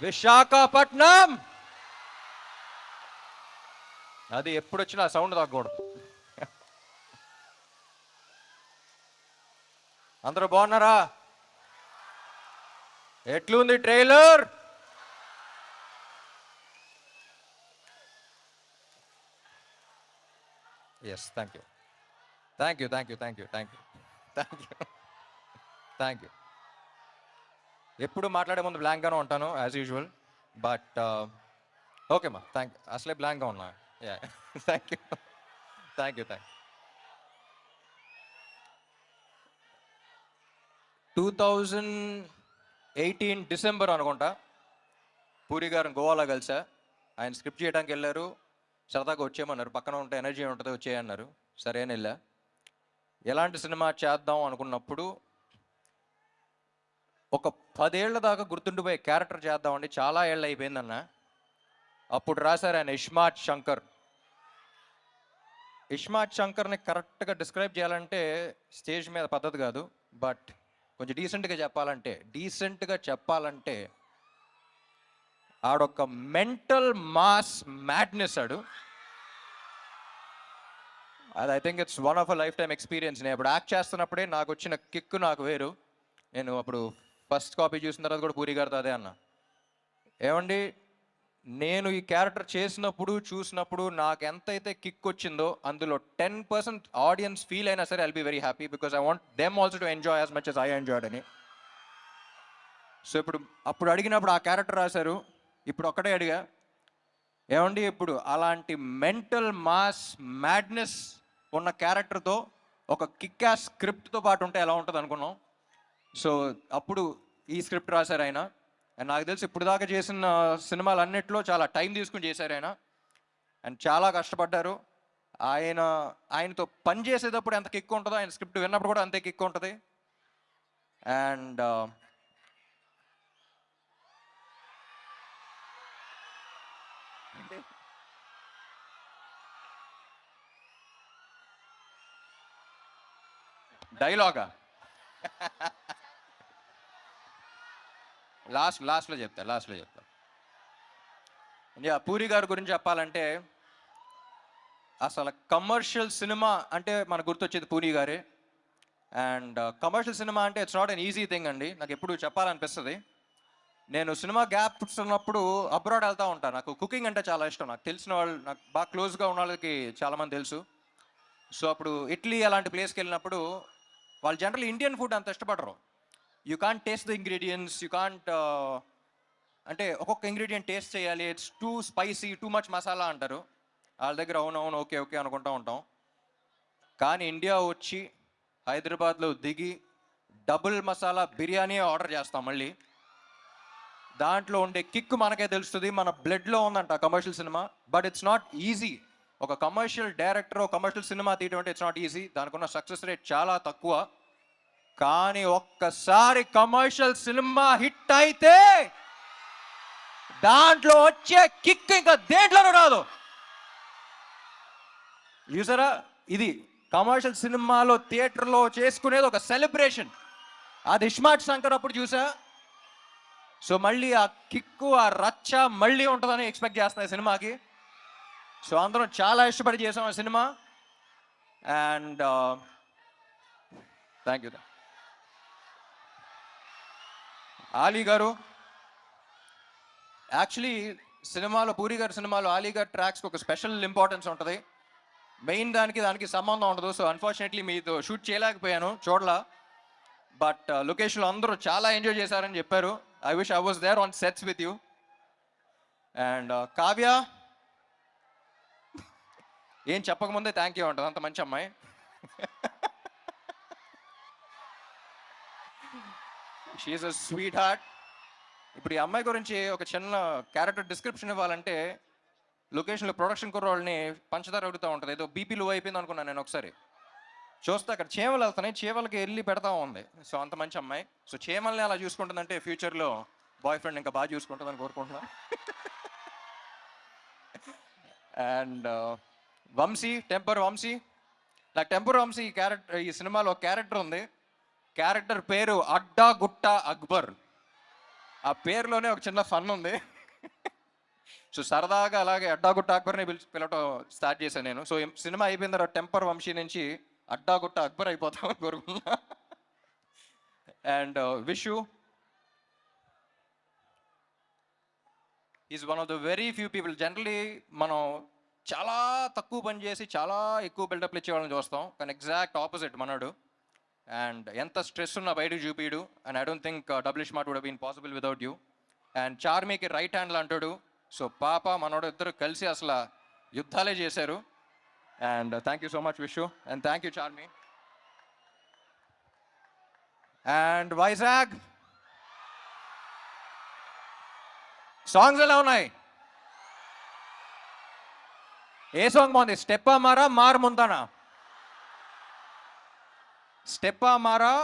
విశాఖపట్నం. అది ఎప్పుడు వచ్చినా సౌండ్ తగ్గకూడదు. అందరూ బాగున్నారా? ఎట్లుంది trailer? Yes, thank you thank you thank you thank you thank you thank you thank you. ఎప్పుడు మాట్లాడే ముందు బ్లాంక్గానే ఉంటాను యాజ్ యూజువల్, బట్ ఓకే మా థ్యాంక్ యూ. అసలే బ్లాంక్గా ఉన్నా. Yeah, thank you thank you thank you. 2018 December అనుకుంటా, పూరి గారు గోవాలో కలిసా. ఆయన స్క్రిప్ట్ చేయడానికి వెళ్ళారు, సరదాగా వచ్చేయమన్నారు. పక్కన ఉంటే ఎనర్జీ ఉంటుంది, వచ్చేయన్నారు. సరే అని వెళ్ళా. ఎలాంటి సినిమా చేద్దాం అనుకున్నప్పుడు ఒక 10 ఏళ్ల దాకా గుర్తుండిపోయే క్యారెక్టర్ చేద్దామండి, చాలా ఏళ్ళు అయిపోయిందన్న. అప్పుడు రాశారు ఆయన ఇస్మార్ట్ శంకర్. ఇస్మార్ట్ శంకర్ని కరెక్ట్గా డిస్క్రైబ్ చేయాలంటే స్టేజ్ మీద పద్ధతి కాదు, బట్ కొంచెం డీసెంట్గా చెప్పాలంటే ఆడొక మెంటల్ మాస్ మ్యాడ్నెస్ ఆడు. అది I think it's one of a life time experience. నేను ఇప్పుడు యాక్ట్ చేస్తున్నప్పుడే నాకు వచ్చిన కిక్ నాకు వేరు. నేను అప్పుడు ఫస్ట్ కాపీ చూసిన తర్వాత కూడా పూరి గారితో అదే అన్న, ఏమండి నేను ఈ క్యారెక్టర్ చూసినప్పుడు నాకు ఎంతైతే కిక్ వచ్చిందో అందులో 10% ఆడియన్స్ ఫీల్ అయినా సరే I'll be very happy, because I want them also to enjoy as much as I enjoyed అని. సో అప్పుడు అడిగినప్పుడు ఆ క్యారెక్టర్ రాశారు. ఇప్పుడు ఒక్కటే అడిగా, ఏమండి ఇప్పుడు అలాంటి మెంటల్ మాస్ మ్యాడ్నెస్ ఉన్న క్యారెక్టర్తో ఒక కిక్ యాస్ స్క్రిప్ట్తో పాటు ఉంటే ఎలా ఉంటుంది అనుకున్నాం. సో అప్పుడు ఈ స్క్రిప్ట్ రాశారు ఆయన. అండ్ నాకు తెలిసి ఇప్పుడు దాకా చేసిన సినిమాలు అన్నిట్లో చాలా టైం తీసుకుని చేశారు ఆయన, అండ్ చాలా కష్టపడ్డారు. ఆయనతో పని చేసేటప్పుడు ఎంత కిక్ ఉంటుందో ఆయన స్క్రిప్ట్ విన్నప్పుడు కూడా అంతే కిక్ ఉంటుంది. అండ్ డైలాగా లాస్ట్లో చెప్తా. పూరి గారి గురించి చెప్పాలంటే అసలు కమర్షియల్ సినిమా అంటే మనకు గుర్తొచ్చేది పూరి గారే. అండ్ కమర్షియల్ సినిమా అంటే it's not an easy thing అండి. నాకు ఎప్పుడు చెప్పాలనిపిస్తుంది. నేను సినిమా గ్యాప్స్ ఉన్నప్పుడు అబ్రాడ్ వెళ్తూ ఉంటాను. నాకు కుకింగ్ అంటే చాలా ఇష్టం. నాకు తెలిసిన వాళ్ళు, నాకు బాగా క్లోజ్గా ఉన్న వాళ్ళకి చాలామంది తెలుసు. సో అప్పుడు ఇటలీ అలాంటి ప్లేస్కి వెళ్ళినప్పుడు వాళ్ళు జనరల్ ఇండియన్ ఫుడ్ అంత ఇష్టపడరు. You can't taste the ingredients, you can't అంటే ఒక్కొక్క ఇంగ్రీడియంట్ టేస్ట్ చేయాలి, it's two spicy, too much masala అంటారు. వాళ్ళ దగ్గర అవునవును ఓకే అనుకుంటూ ఉంటాం. కానీ ఇండియా వచ్చి హైదరాబాద్లో దిగి డబుల్ మసాలా బిర్యానీ ఆర్డర్ చేస్తాం. మళ్ళీ దాంట్లో ఉండే కిక్ మనకే తెలుస్తుంది, మన బ్లడ్లో ఉందంట commercial cinema. But it's not easy. ఒక కమర్షియల్ డైరెక్టర్ కమర్షియల్ సినిమా తీయడం అంటే ఇట్స్ నాట్ ఈజీ. దానికి ఉన్న సక్సెస్ రేట్ చాలా తక్కువ. కానీ ఒక్కసారి కమర్షియల్ సినిమా హిట్ అయితే దాంట్లో వచ్చే కిక్ ఇంకా దేంట్లోనూ రాదు. చూసారా, ఇది కమర్షియల్ సినిమాలో థియేటర్లో చేసుకునేది ఒక సెలబ్రేషన్. అది ఇస్మార్ట్ శంకర్ అప్పుడు చూసా. సో మళ్ళీ ఆ కిక్కు, ఆ రచ్చ మళ్ళీ ఉంటుందని ఎక్స్పెక్ట్ చేస్తున్నాయి సినిమాకి. సో అందరం చాలా ఇష్టపడి చేసాం ఆ cinema. And thank you. Ali గారు యాక్చువల్లీ సినిమాలో, పూరి గారి సినిమాలో ఆలీ గారి ట్రాక్స్కి ఒక స్పెషల్ ఇంపార్టెన్స్ ఉంటుంది. మెయిన్ దానికి సంబంధం ఉండదు. సో అన్ఫార్చునేట్లీ మీతో షూట్ చేయలేకపోయాను, చూడలా. బట్ లొకేషన్లో అందరూ చాలా ఎంజాయ్ చేశారని చెప్పారు. I wish I was there on sets with you. And Kavya ఏం చెప్పకముందే థ్యాంక్ యూ ఉంటుంది, అంత మంచి అమ్మాయి. She is a sweetheart. ఇప్పుడు ఈ అమ్మాయి గురించి ఒక చిన్న క్యారెక్టర్ డిస్క్రిప్షన్ ఇవ్వాలంటే, లొకేషన్లో ప్రొడక్షన్ కుర్రోళ్ళని పంచదార అడుగుతూ ఉంటుంది. ఏదో బీపీ లో అయిపోయింది అనుకున్నాను నేను. ఒకసారి చూస్తే అక్కడ చీమలు వెళ్తున్నాయి, చీమలకి వెళ్ళి పెడతా ఉంది. సో అంత మంచి అమ్మాయి. సో చీమల్ని అలా చూసుకుంటుందంటే ఫ్యూచర్లో బాయ్ ఫ్రెండ్ ఇంకా బాగా చూసుకుంటుందని కోరుకుంటున్నా. And temper Vamshi. నాకు టెంపర్ వంశీ ఈ సినిమాలో క్యారెక్టర్ ఉంది. క్యారెక్టర్ పేరు అడ్డా గుట్ట అక్బర్. ఆ పేరులోనే ఒక చిన్న ఫన్ ఉంది. సో సరదాగా అలాగే అడ్డాగుట్ట అక్బర్ని పిలవటం స్టార్ట్ చేశాను నేను. సో సినిమా అయిపోయిన తర్వాత టెంపర్ వంశీ నుంచి అడ్డాగుట్ట అక్బర్ అయిపోతామని కోరుకున్నా. And wish you is one of the very few people. Generally మనం చాలా తక్కువ పని చేసి చాలా ఎక్కువ బిల్డప్లు ఇచ్చేవాళ్ళని చూస్తాం, కానీ ఎగ్జాక్ట్ ఆపోజిట్ మనడు. అండ్ ఎంత స్ట్రెస్ ఉన్నా బయటకు చూపిడు. And I don't think Double Smart would been possible without you. And చార్మీకి రైట్ హ్యాండ్లో అంటాడు. సో పాప మనోడు ఇద్దరు కలిసి అసలు యుద్ధాలే చేశారు. And thank you so much Vishu, and thank you Charmme. And Vizag songs ఎలా ఉన్నాయి? ఏ సాంగ్ బాగుంది? స్టెప్పా మారా మార్ ముంతానా? స్టెప్పా మారా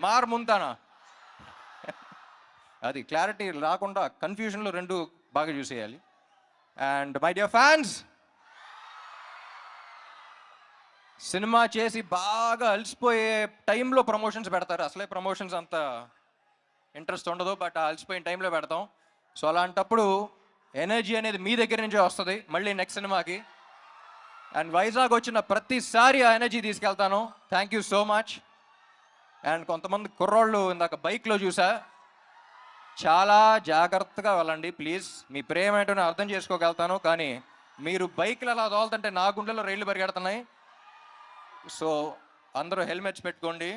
మార్ ముంతానా? అది క్లారిటీ రాకుండా కన్ఫ్యూజన్లో రెండు బాగా చూసేయాలి. And my dear fans, cinema చేసి బాగా అలసిపోయే టైంలో ప్రమోషన్స్ పెడతారు. అసలే ప్రమోషన్స్ అంత ఇంట్రెస్ట్ ఉండదు, బట్ అలసిపోయిన టైంలో పెడతాం. సో అలాంటప్పుడు ఎనర్జీ అనేది మీ దగ్గర నుంచే వస్తుంది మళ్ళీ నెక్స్ట్ సినిమాకి. అండ్ వైజాగ్ వచ్చిన ప్రతిసారి ఆ ఎనర్జీ తీసుకెళ్తాను. Thank you so much. And కొంతమంది కుర్రోళ్ళు ఇందాక బైక్లో చూసా, చాలా జాగ్రత్తగా వెళ్ళండి ప్లీజ్. మీ ప్రేమ ఏంటో నేను అర్థం చేసుకోగలుగుతాను, కానీ మీరు బైక్లు అలా తోలుతుంటే నా గుండెలో రైళ్లు పరిగెడుతున్నాయి. సో అందరూ హెల్మెట్స్ పెట్టుకోండి.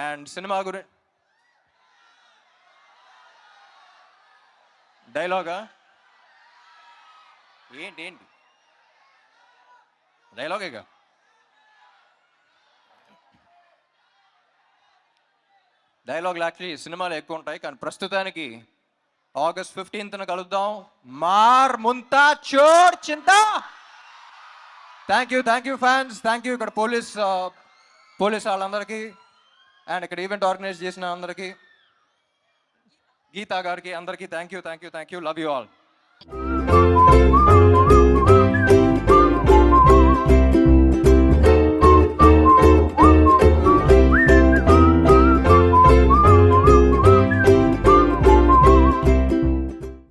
అండ్ సినిమా డైలాగా ఏంటి ఏంటి డైలాగేగా? డైలాగులు యాక్చువల్లీ సినిమాలు ఎక్కువ ఉంటాయి, కానీ ప్రస్తుతానికి August 15th కలుద్దాం. మార్ ముంతా చోర్ చింత. Thank you fans, thank you ఇక్కడ పోలీస్ వాళ్ళందరికీ, అండ్ ఇక్కడ ఈవెంట్ ఆర్గనైజ్ చేసిన అందరికీ, గీతా గారికి అందరికీ thank you. Love you all.